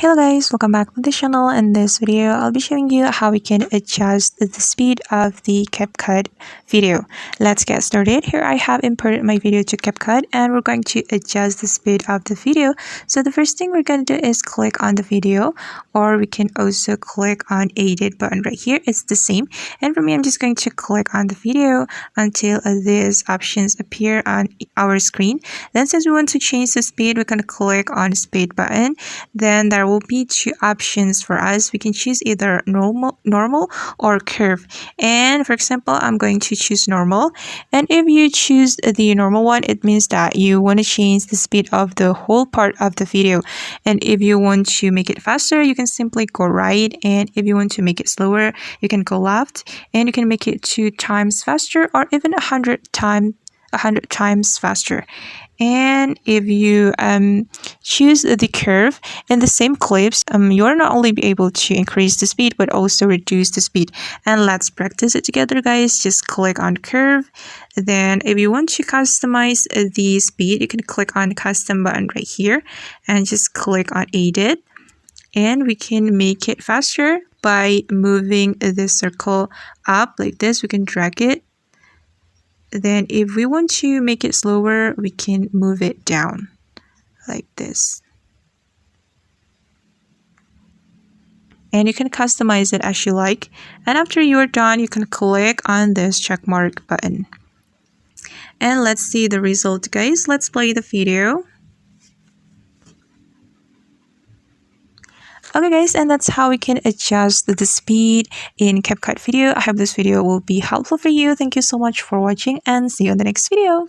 Hello guys, welcome back to the channel. In this video, I'll be showing you how we can adjust the speed of the CapCut video. Let's get started. Here I have imported my video to CapCut and we're going to adjust the speed of the video. So the first thing we're going to do is click on the video, or we can also click on edit button right here. It's the same. And for me, I'm just going to click on the video until these options appear on our screen. Then since we want to change the speed, we can click on speed button. Then there will be two options for us. We can choose either normal or curve. And for example, I'm going to choose normal. And if you choose the normal one, it means that you want to change the speed of the whole part of the video. And if you want to make it faster, you can simply go right. And if you want to make it slower, you can go left. And you can make it 2 times faster or even 100 times faster. And if you choose the curve in the same clips, you're not only be able to increase the speed but also reduce the speed. And let's practice it together, guys. Just click on curve. Then if you want to customize the speed, you can click on custom button right here and just click on edit. And we can make it faster by moving the circle up like this. We can drag it. Then if we want to make it slower, we can move it down like this. And you can customize it as you like. And after you're done, you can click on this check mark button. And let's see the result, guys. Let's play the video. Okay guys, and that's how we can adjust the speed in CapCut video. I hope this video will be helpful for you. Thank you so much for watching and see you in the next video.